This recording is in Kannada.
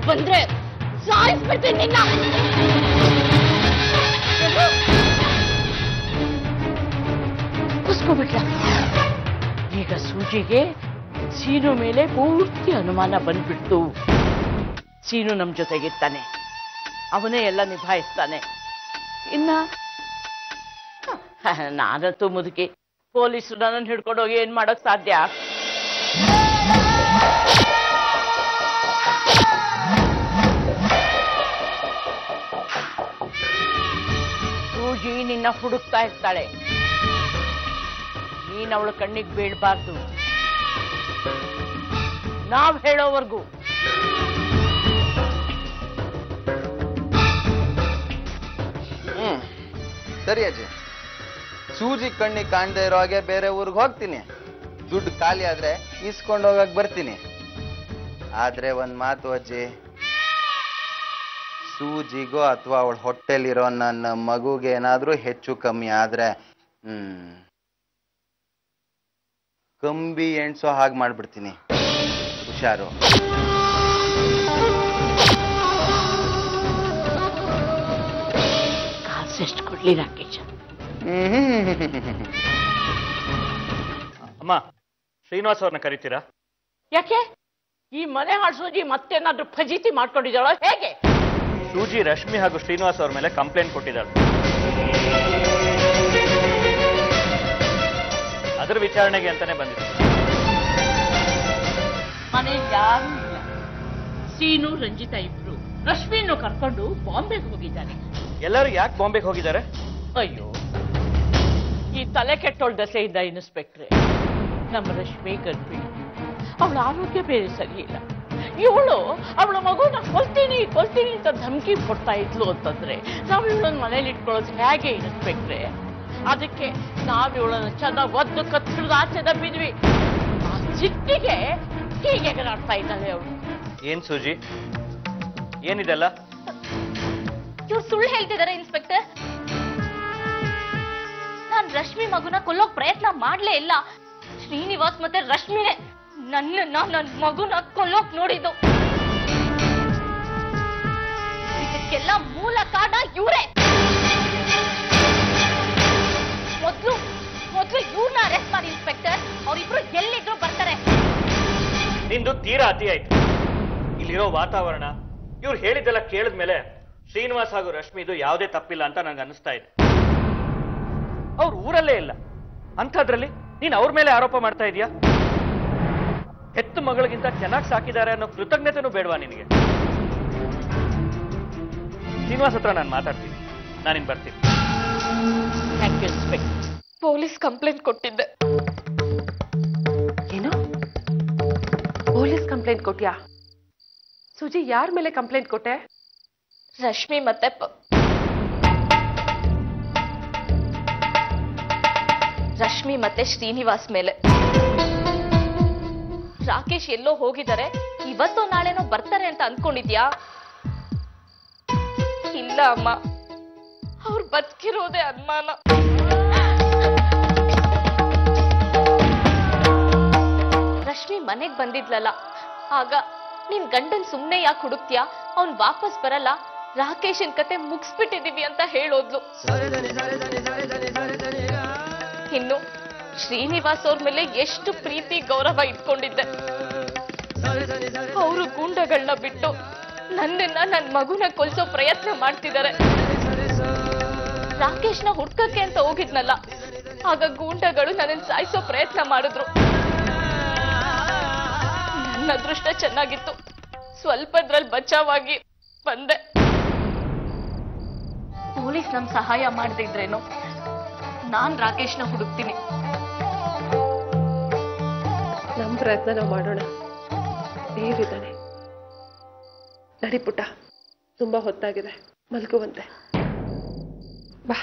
ಬಂದ್ರೆ ಸಾಯಿಸ್ಬಿಡ್ತೀನಿ ನಿನ್ನ. ಕುಸ್ಕೋಬಿಟ್ಲ. ಈಗ ಸೂಜಿಗೆ ಸೀನು ಮೇಲೆ ಪೂರ್ತಿ ಅನುಮಾನ ಬಂದ್ಬಿಡ್ತು. ಸೀನು ನಮ್ ಜೊತೆಗಿರ್ತಾನೆ, ಅವನೇ ಎಲ್ಲ ನಿಭಾಯಿಸ್ತಾನೆ. ಇನ್ನ ನಾನಂತೂ ಮುದುಕಿ, ಪೊಲೀಸರು ನನ್ನನ್ನು ಹಿಡ್ಕೊಂಡು ಹೋಗಿ ಏನ್ ಮಾಡಕ್ ಸಾಧ್ಯ? ಸೂಜಿ ನಿನ್ನ ಹುಡುಕ್ತಾ ಇರ್ತಾಳೆ, ನೀನ್ ಅವಳ ಕಣ್ಣಿಗೆ ಬೀಳ್ಬಾರ್ದು. ನಾವ್ ಹೇಳೋವರೆಗೂ. ಸರಿ ಅಜ್ಜಿ, ಸೂಜಿ ಕಣ್ಣಿಗೆ ಕಾಣದೇ ಇರೋ ಹಾಗೆ ಬೇರೆ ಊರಿಗೆ ಹೋಗ್ತೀನಿ. ದುಡ್ಡು ಖಾಲಿ ಆದ್ರೆ ಇಸ್ಕೊಂಡು ಹೋಗಕ್ ಬರ್ತೀನಿ. ಆದ್ರೆ ಒಂದ್ ಮಾತು ಅಜ್ಜಿ, ಸೂಜಿಗೋ ಅಥವಾ ಅವಳ ಹೊಟ್ಟೆಲಿರೋ ನನ್ನ ಮಗುಗೆ ಏನಾದ್ರೂ ಹೆಚ್ಚು ಕಮ್ಮಿ ಆದ್ರೆ ಕಂಬಿ ಎಣ್ಸೋ ಹಾಗೆ ಮಾಡ್ಬಿಡ್ತೀನಿ. ಹುಷಾರು. ಕಾಸೆಷ್ಟು ಕೊಡ್ಲಿ ರಾಕೇಶ್? ಅಮ್ಮ, ಶ್ರೀನಿವಾಸ್ ಅವ್ರನ್ನ ಕರಿತೀರಾ? ಯಾಕೆ? ಈ ಮನೆ ಹಾಳು ಸೂಜಿ ಮತ್ತೇನಾದ್ರೂ ಫಜೀತಿ ಮಾಡ್ಕೊಂಡಿದ್ದಾಳೋ ಹೇಗೆ? ಸೂಜಿ ರಶ್ಮಿ ಹಾಗೂ ಶ್ರೀನಿವಾಸ್ ಅವ್ರ ಮೇಲೆ ಕಂಪ್ಲೇಂಟ್ ಕೊಟ್ಟಿದ್ದಾಳೆ. ಅದರ ವಿಚಾರಣೆಗೆ ಅಂತಾನೆ ಬಂದಿದೆ. ಮನೆಯಲ್ಲಿ ಯಾರೂ ಇಲ್ಲ. ಸೀನು ರಂಜಿತಾ ಇಬ್ರು ರಶ್ಮಿಯನ್ನು ಕರ್ಕೊಂಡು ಬಾಂಬೆಗೆ ಹೋಗಿದ್ದಾರೆ. ಎಲ್ಲರೂ ಯಾಕೆ ಬಾಂಬೆಗೆ ಹೋಗಿದ್ದಾರೆ? ಅಯ್ಯೋ, ಈ ತಲೆ ಕೆಟ್ಟೋಳ್ ದಸೆಯಿಂದ ಇನ್ಸ್ಪೆಕ್ಟ್ರೆ, ನಮ್ಮ ರಶ್ಮಿ ಗರ್ಭಿಣಿ, ಅವಳ ಆರೋಗ್ಯ ಬೇರೆ ಸರಿ ಇಲ್ಲ. ಇವಳು ಅವಳ ಮಗುನ ಕೊಲ್ತೀನಿ ಕೊಲ್ತೀನಿ ಅಂತ ಧಮಕಿ ಕೊಡ್ತಾ ಇದ್ಲು ಅಂತಂದ್ರೆ ನಾವು ಇವಳನ್ನ ಮನೇಲಿ ಇಟ್ಕೊಳ್ಳೋದು ಹೇಗೆ ಇನ್ಸ್ಪೆಕ್ಟ್ರೆ? ಅದಕ್ಕೆ ನಾವ್ ಇವಳನ್ನ ಚೆನ್ನಾಗಿ ಒದ್ದು ಕತ್ತಿಡಿದು ಆಚೆ ದಬ್ಬಿದ್ವಿ. ಆ ಸಿಟ್ಟಿಗೆ ಹೀಗೆ ಎಗರಾಡ್ತಾ ಇದ್ದಾಳೆ ಅವಳು. ಏನ್ ಸೂಜಿ, ಏನಿದೆಲ್ಲ? ಇವ್ರು ಸುಳ್ಳು ಹೇಳ್ತಿದ್ದಾರೆ ಇನ್ಸ್ಪೆಕ್ಟರ್. ನಾನ್ ರಶ್ಮಿ ಮಗುನ ಕೊಲ್ಲೋಕ್ ಪ್ರಯತ್ನ ಮಾಡ್ಲೇ ಇಲ್ಲ. ಶ್ರೀನಿವಾಸ್ ಮತ್ತೆ ರಶ್ಮಿನೇ ನನ್ನ ಮಗುನ ಕೊಲ್ಲೋಕ್ ನೋಡಿದ್ದು. ಇದಕ್ಕೆಲ್ಲ ಮೂಲ ಕಾರಣ ಇವರೇ. ಮೊದ್ಲು ಇವ್ರನ್ನ ಅರೆಸ್ಟ್ ಮಾಡಿ ಇನ್ಸ್ಪೆಕ್ಟರ್. ಅವ್ರಿಬ್ರು ಎಲ್ಲಿದ್ರು ಬರ್ತಾರೆ. ನಿಂದು ತೀರಾ ಅತಿ ಆಯ್ತು. ಇಲ್ಲಿರೋ ವಾತಾವರಣ, ಇವ್ರು ಹೇಳಿದ್ದೆಲ್ಲ ಕೇಳಿದ್ಮೇಲೆ ಶ್ರೀನಿವಾಸ್ ಹಾಗೂ ರಶ್ಮಿದು ಯಾವುದೇ ತಪ್ಪಿಲ್ಲ ಅಂತ ನಂಗೆ ಅನಿಸ್ತಾ ಇದೆ. ಅವ್ರ ಊರಲ್ಲೇ ಇಲ್ಲ, ಅಂಥದ್ರಲ್ಲಿ ನೀನ್ ಅವ್ರ ಮೇಲೆ ಆರೋಪ ಮಾಡ್ತಾ ಇದೀಯಾ? ಹೆತ್ತು ಮಗಳಿಗಿಂತ ಚೆನ್ನಾಗಿ ಸಾಕಿದ್ದಾರೆ ಅನ್ನೋ ಕೃತಜ್ಞತೆನೂ ಬೇಡವಾ ನಿನಗೆ? ಶ್ರೀನಿವಾಸ್ ಹತ್ರ ನಾನು ಮಾತಾಡ್ತೀನಿ, ನಾನಿನ್ ಬರ್ತೀನಿ. Thank you inspector. Police complaint ಕೊಟ್ಟಿದ್ದೆ. ಏನು? Police complaint ಕೊಟ್ಯಾ? ಸುಜಿ, ಯಾರ ಮೇಲೆ ಕಂಪ್ಲೇಂಟ್ ಕೊಟ್ಟೆ? ರಶ್ಮಿ ಮತ್ತೆ ಶ್ರೀನಿವಾಸ್ ಮೇಲೆ. ರಾಕೇಶ್ ಎಲ್ಲೋ ಹೋಗಿದ್ದಾರೆ, ಇವತ್ತೋ ನಾಳೆನೋ ಬರ್ತಾರೆ ಅಂತ ಅನ್ಕೊಂಡಿದ್ಯಾ? ಇಲ್ಲ ಅಮ್ಮ, ಅವ್ರು ಬದುಕಿರೋದೇ ಅನುಮಾನ. ರಶ್ಮಿ ಮನೆಗ್ ಬಂದಿದ್ಲಲ್ಲ, ಆಗ ನಿನ್ ಗಂಡನ್ ಸುಮ್ನೆ ಯಾಕೆ ಹುಡುಕ್ತಿಯಾ, ಅವ್ನ್ ವಾಪಸ್ ಬರಲ್ಲ, ರಾಕೇಶನ್ ಕತೆ ಮುಗಿಸ್ಬಿಟ್ಟಿದೀವಿ ಅಂತ ಹೇಳೋದ್ಲು. ಇನ್ನು ಶ್ರೀನಿವಾಸ್ ಅವ್ರ ಮೇಲೆ ಎಷ್ಟು ಪ್ರೀತಿ ಗೌರವ ಇಟ್ಕೊಂಡಿದ್ದೆ. ಅವರು ಗೂಂಡಗಳನ್ನ ಬಿಟ್ಟು ನನ್ ಮಗುನ ಕೊಲ್ಸೋ ಪ್ರಯತ್ನ ಮಾಡ್ತಿದ್ದಾರೆ. ರಾಕೇಶ್ನ ಹುಡ್ಕಕ್ಕೆ ಅಂತ ಹೋಗಿದ್ನಲ್ಲ, ಆಗ ಗೂಂಡಗಳು ನನ್ನನ್ನು ಸಾಯಿಸೋ ಪ್ರಯತ್ನ ಮಾಡಿದ್ರು. ನನ್ನ ಅದೃಷ್ಟ ಚೆನ್ನಾಗಿತ್ತು, ಸ್ವಲ್ಪದ್ರಲ್ಲಿ ಬಚಾವಾಗಿ ಬಂದೆ. ಪೊಲೀಸ್ ನಮ್ ಸಹಾಯ ಮಾಡದಿದ್ರೇನು, ನಾನ್ ರಾಕೇಶ್ನ ಹುಡುಕ್ತೀನಿ. ನಮ್ ಪ್ರಯತ್ನ ನಾವು ಮಾಡೋಣ. ದೇವ್ರಿದ್ದಾನೆ. ನಡಿ ಪುಟ್ಟ, ತುಂಬಾ ಹೊತ್ತಾಗಿದೆ, ಮಲ್ಗುವಂತೆ. ಬಾ.